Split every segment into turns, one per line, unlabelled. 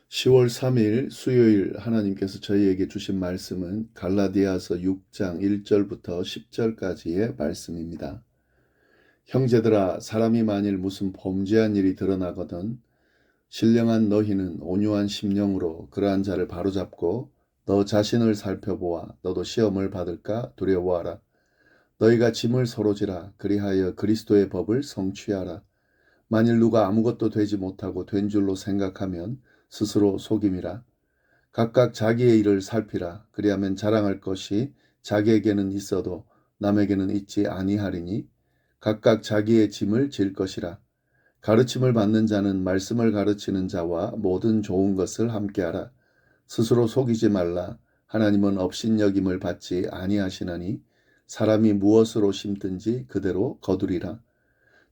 10월 3일 수요일 하나님께서 저희에게 주신 말씀은 갈라디아서 6장 1절부터 10절까지의 말씀입니다. 형제들아, 사람이 만일 무슨 범죄한 일이 드러나거든 신령한 너희는 온유한 심령으로 그러한 자를 바로잡고 너 자신을 살펴보아 너도 시험을 받을까 두려워하라. 너희가 짐을 서로 지라. 그리하여 그리스도의 법을 성취하라. 만일 누가 아무것도 되지 못하고 된 줄로 생각하면 스스로 속임이라. 각각 자기의 일을 살피라. 그리하면 자랑할 것이 자기에게는 있어도 남에게는 있지 아니하리니 각각 자기의 짐을 질 것이라. 가르침을 받는 자는 말씀을 가르치는 자와 모든 좋은 것을 함께하라. 스스로 속이지 말라. 하나님은 업신여김을 받지 아니하시나니 사람이 무엇으로 심든지 그대로 거두리라.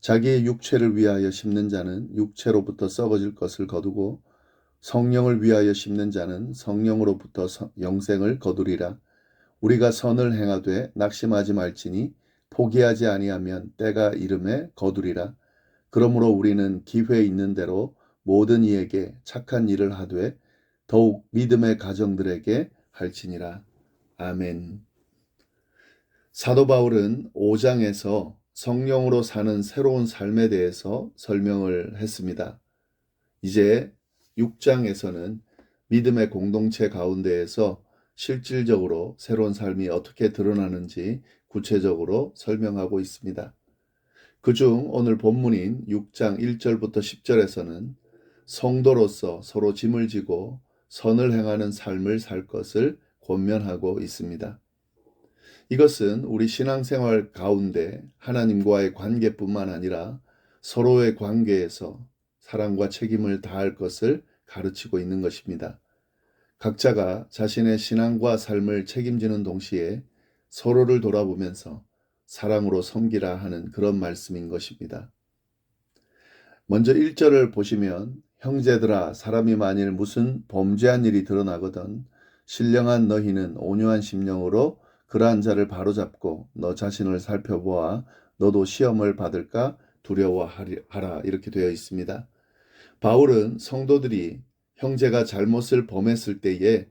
자기의 육체를 위하여 심는 자는 육체로부터 썩어질 것을 거두고 성령을 위하여 심는 자는 성령으로부터 영생을 거두리라. 우리가 선을 행하되 낙심하지 말지니 포기하지 아니하면 때가 이름에 거두리라. 그러므로 우리는 기회 있는 대로 모든 이에게 착한 일을 하되 더욱 믿음의 가정들에게 할지니라. 아멘. 사도 바울은 5장에서 성령으로 사는 새로운 삶에 대해서 설명을 했습니다. 이제 6장에서는 믿음의 공동체 가운데에서 실질적으로 새로운 삶이 어떻게 드러나는지 구체적으로 설명하고 있습니다. 그중 오늘 본문인 6장 1절부터 10절에서는 성도로서 서로 짐을 지고 선을 행하는 삶을 살 것을 권면하고 있습니다. 이것은 우리 신앙생활 가운데 하나님과의 관계뿐만 아니라 서로의 관계에서 사랑과 책임을 다할 것을 가르치고 있는 것입니다. 각자가 자신의 신앙과 삶을 책임지는 동시에 서로를 돌아보면서 사랑으로 섬기라 하는 그런 말씀인 것입니다. 먼저 1절을 보시면 형제들아, 사람이 만일 무슨 범죄한 일이 드러나거든 신령한 너희는 온유한 심령으로 그러한 자를 바로잡고 너 자신을 살펴보아 너도 시험을 받을까 두려워하라 이렇게 되어 있습니다. 바울은 성도들이 형제가 잘못을 범했을 때에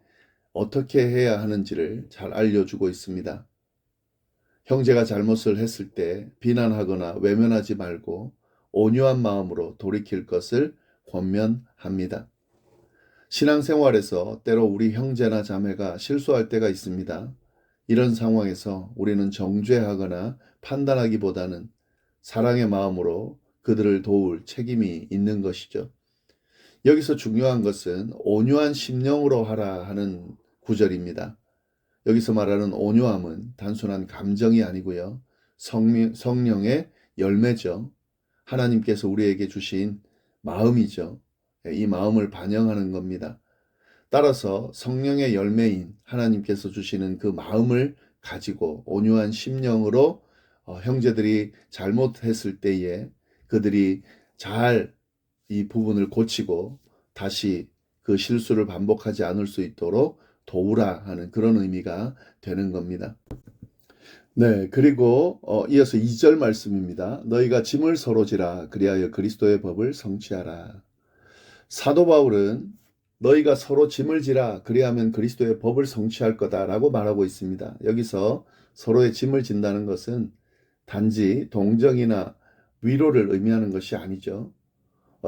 어떻게 해야 하는지를 잘 알려주고 있습니다. 형제가 잘못을 했을 때 비난하거나 외면하지 말고 온유한 마음으로 돌이킬 것을 권면합니다. 신앙생활에서 때로 우리 형제나 자매가 실수할 때가 있습니다. 이런 상황에서 우리는 정죄하거나 판단하기보다는 사랑의 마음으로 그들을 도울 책임이 있는 것이죠. 여기서 중요한 것은 온유한 심령으로 하라 하는 구절입니다. 여기서 말하는 온유함은 단순한 감정이 아니고요. 성령의 열매죠. 하나님께서 우리에게 주신 마음이죠. 이 마음을 반영하는 겁니다. 따라서 성령의 열매인 하나님께서 주시는 그 마음을 가지고 온유한 심령으로 형제들이 잘못했을 때에 그들이 잘 이 부분을 고치고 다시 그 실수를 반복하지 않을 수 있도록 도우라 하는 그런 의미가 되는 겁니다. 네, 그리고 이어서 2절 말씀입니다. 너희가 짐을 서로 지라. 그리하여 그리스도의 법을 성취하라. 사도 바울은 너희가 서로 짐을 지라. 그리하면 그리스도의 법을 성취할 거다라고 말하고 있습니다. 여기서 서로의 짐을 진다는 것은 단지 동정이나 위로를 의미하는 것이 아니죠.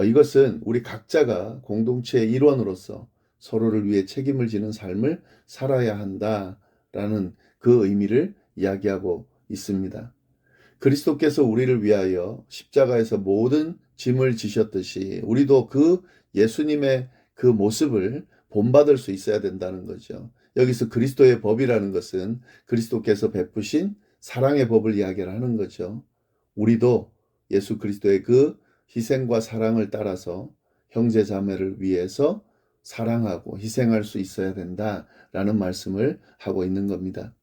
이것은 우리 각자가 공동체의 일원으로서 서로를 위해 책임을 지는 삶을 살아야 한다라는 그 의미를 이야기하고 있습니다. 그리스도께서 우리를 위하여 십자가에서 모든 짐을 지셨듯이 우리도 그 예수님의 그 모습을 본받을 수 있어야 된다는 거죠. 여기서 그리스도의 법이라는 것은 그리스도께서 베푸신 사랑의 법을 이야기하는 거죠. 우리도 예수 그리스도의 그 희생과 사랑을 따라서 형제 자매를 위해서 사랑하고 희생할 수 있어야 된다라는 말씀을 하고 있는 겁니다.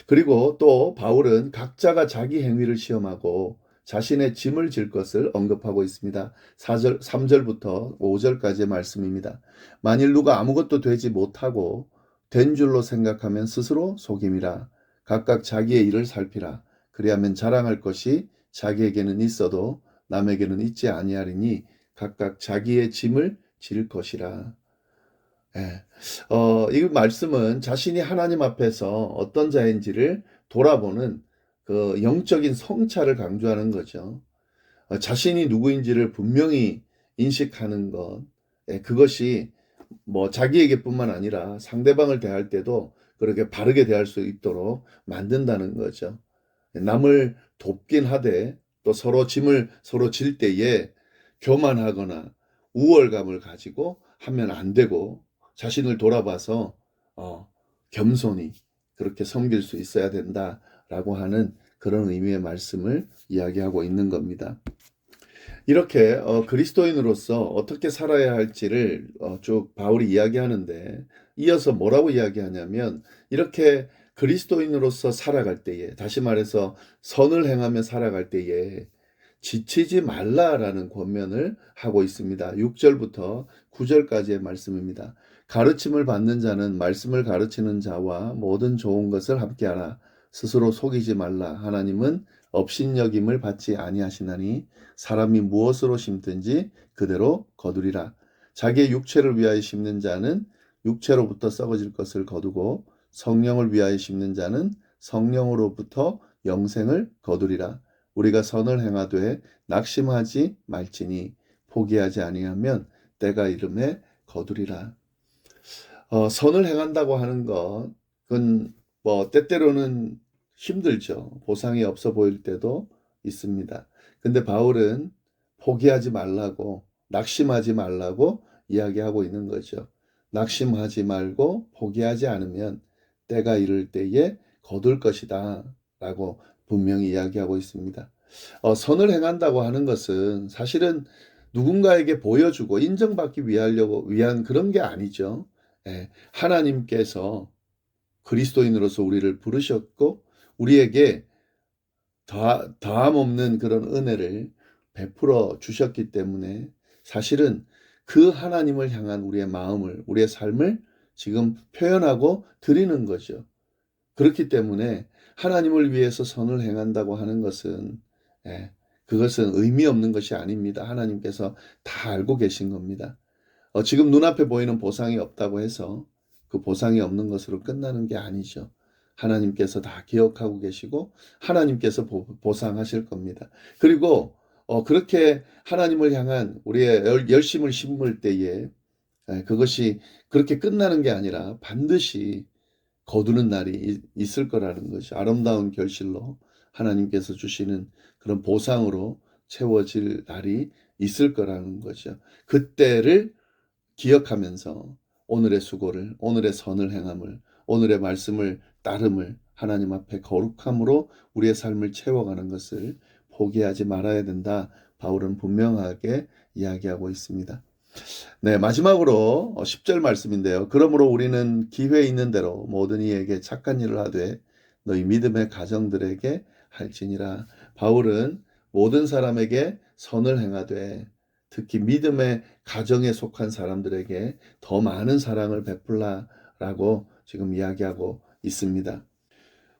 그리고 또 바울은 각자가 자기 행위를 시험하고 자신의 짐을 질 것을 언급하고 있습니다. 3절부터 5절까지의 말씀입니다. 만일 누가 아무것도 되지 못하고 된 줄로 생각하면 스스로 속임이라. 각각 자기의 일을 살피라. 그리하면 자랑할 것이 자기에게는 있어도 남에게는 있지 아니하리니 각각 자기의 짐을 질 것이라. 예. 이 말씀은 자신이 하나님 앞에서 어떤 자인지를 돌아보는 그 영적인 성찰을 강조하는 거죠. 자신이 누구인지를 분명히 인식하는 것, 예, 그것이 뭐 자기에게뿐만 아니라 상대방을 대할 때도 그렇게 바르게 대할 수 있도록 만든다는 거죠. 남을 돕긴 하되 또 서로 짐을 서로 질 때에 교만하거나 우월감을 가지고 하면 안 되고 자신을 돌아봐서 겸손히 그렇게 섬길 수 있어야 된다라고 하는 그런 의미의 말씀을 이야기하고 있는 겁니다. 이렇게 그리스도인으로서 어떻게 살아야 할지를 쭉 바울이 이야기하는데 이어서 뭐라고 이야기하냐면 이렇게 그리스도인으로서 살아갈 때에 다시 말해서 선을 행하며 살아갈 때에 지치지 말라라는 권면을 하고 있습니다. 6절부터 9절까지의 말씀입니다. 가르침을 받는 자는 말씀을 가르치는 자와 모든 좋은 것을 함께하라. 스스로 속이지 말라. 하나님은 업신여김을 받지 아니하시나니 사람이 무엇으로 심든지 그대로 거두리라. 자기의 육체를 위하여 심는 자는 육체로부터 썩어질 것을 거두고 성령을 위하여 심는 자는 성령으로부터 영생을 거두리라. 우리가 선을 행하되 낙심하지 말지니 포기하지 아니하면 때가 이름에 거두리라. 선을 행한다고 하는 것, 그건 뭐 때때로는 힘들죠. 보상이 없어 보일 때도 있습니다. 근데 바울은 포기하지 말라고, 낙심하지 말라고 이야기하고 있는 거죠. 낙심하지 말고 포기하지 않으면 때가 이를 때에 거둘 것이다 라고 분명히 이야기하고 있습니다. 선을 행한다고 하는 것은 사실은 누군가에게 보여주고 인정받기 위한 그런 게 아니죠. 예, 하나님께서 그리스도인으로서 우리를 부르셨고 우리에게 다함 없는 그런 은혜를 베풀어 주셨기 때문에 사실은 그 하나님을 향한 우리의 마음을, 우리의 삶을 지금 표현하고 드리는 거죠. 그렇기 때문에 하나님을 위해서 선을 행한다고 하는 것은 예, 그것은 의미 없는 것이 아닙니다. 하나님께서 다 알고 계신 겁니다. 지금 눈앞에 보이는 보상이 없다고 해서 그 보상이 없는 것으로 끝나는 게 아니죠. 하나님께서 다 기억하고 계시고 하나님께서 보상하실 겁니다. 그리고 그렇게 하나님을 향한 우리의 열심을 심을 때에 그것이 그렇게 끝나는 게 아니라 반드시 거두는 날이 있을 거라는 것이 아름다운 결실로 하나님께서 주시는 그런 보상으로 채워질 날이 있을 거라는 거죠. 그때를 기억하면서 오늘의 수고를, 오늘의 선을 행함을, 오늘의 말씀을 따름을 하나님 앞에 거룩함으로 우리의 삶을 채워가는 것을 포기하지 말아야 된다. 바울은 분명하게 이야기하고 있습니다. 네, 마지막으로 10절 말씀인데요. 그러므로 우리는 기회 있는 대로 모든 이에게 착한 일을 하되 너희 믿음의 가정들에게 할지니라. 바울은 모든 사람에게 선을 행하되 특히 믿음의 가정에 속한 사람들에게 더 많은 사랑을 베풀라라고 지금 이야기하고 있습니다.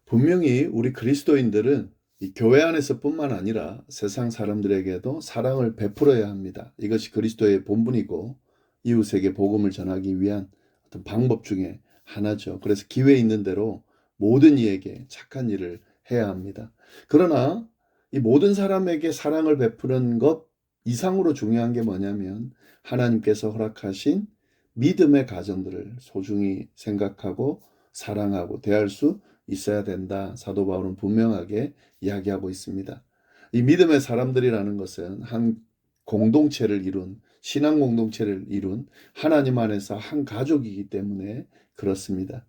분명히 우리 그리스도인들은 이 교회 안에서뿐만 아니라 세상 사람들에게도 사랑을 베풀어야 합니다. 이것이 그리스도의 본분이고 이웃에게 복음을 전하기 위한 어떤 방법 중에 하나죠. 그래서 기회 있는 대로 모든 이에게 착한 일을 해야 합니다. 그러나 이 모든 사람에게 사랑을 베푸는 것 이상으로 중요한 게 뭐냐면 하나님께서 허락하신 믿음의 가정들을 소중히 생각하고 사랑하고 대할 수 있어야 된다. 사도 바울은 분명하게 이야기하고 있습니다. 이 믿음의 사람들이라는 것은 한 공동체를 이룬 신앙 공동체를 이룬 하나님 안에서 한 가족이기 때문에 그렇습니다.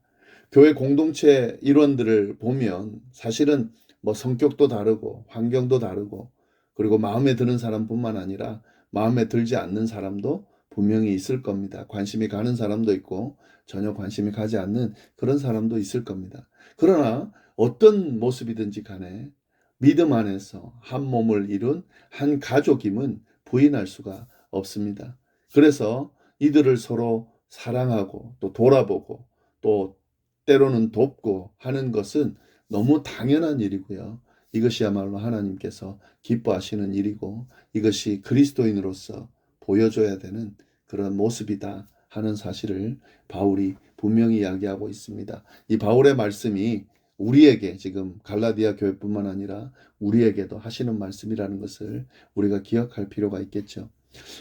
교회 공동체 일원들을 보면 사실은 뭐 성격도 다르고 환경도 다르고 그리고 마음에 드는 사람뿐만 아니라 마음에 들지 않는 사람도 분명히 있을 겁니다. 관심이 가는 사람도 있고 전혀 관심이 가지 않는 그런 사람도 있을 겁니다. 그러나 어떤 모습이든지 간에 믿음 안에서 한 몸을 이룬 한 가족임은 부인할 수가 없습니다. 그래서 이들을 서로 사랑하고 또 돌아보고 또 때로는 돕고 하는 것은 너무 당연한 일이고요. 이것이야말로 하나님께서 기뻐하시는 일이고 이것이 그리스도인으로서 보여줘야 되는 그런 모습이다 하는 사실을 바울이 분명히 이야기하고 있습니다. 이 바울의 말씀이 우리에게 지금 갈라디아 교회뿐만 아니라 우리에게도 하시는 말씀이라는 것을 우리가 기억할 필요가 있겠죠.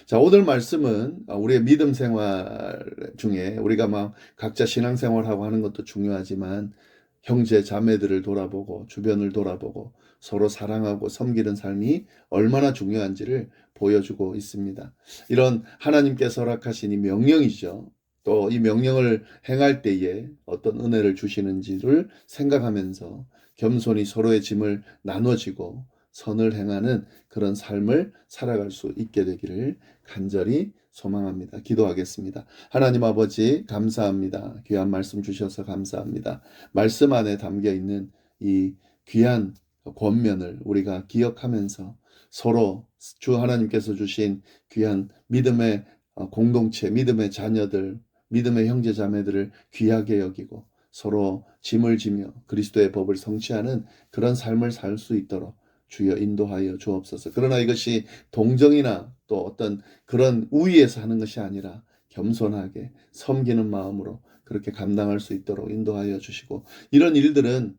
자, 오늘 말씀은 우리의 믿음 생활 중에 우리가 막 각자 신앙생활하고 하는 것도 중요하지만 형제 자매들을 돌아보고 주변을 돌아보고 서로 사랑하고 섬기는 삶이 얼마나 중요한지를 보여주고 있습니다. 이런 하나님께서 허락하신 이 명령이죠. 또 이 명령을 행할 때에 어떤 은혜를 주시는지를 생각하면서 겸손히 서로의 짐을 나눠지고 선을 행하는 그런 삶을 살아갈 수 있게 되기를 간절히 소망합니다. 기도하겠습니다. 하나님 아버지 감사합니다. 귀한 말씀 주셔서 감사합니다. 말씀 안에 담겨 있는 이 귀한 권면을 우리가 기억하면서 서로 주 하나님께서 주신 귀한 믿음의 공동체, 믿음의 자녀들, 믿음의 형제 자매들을 귀하게 여기고 서로 짐을 지며 그리스도의 법을 성취하는 그런 삶을 살 수 있도록 주여 인도하여 주옵소서. 그러나 이것이 동정이나 또 어떤 그런 우위에서 하는 것이 아니라 겸손하게 섬기는 마음으로 그렇게 감당할 수 있도록 인도하여 주시고, 이런 일들은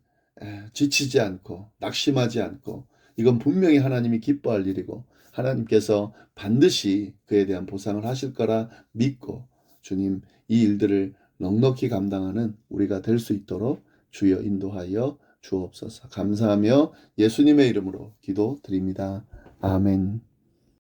지치지 않고 낙심하지 않고 이건 분명히 하나님이 기뻐할 일이고 하나님께서 반드시 그에 대한 보상을 하실 거라 믿고 주님 이 일들을 넉넉히 감당하는 우리가 될 수 있도록 주여 인도하여 주옵소서. 감사하며 예수님의 이름으로 기도드립니다. 아멘.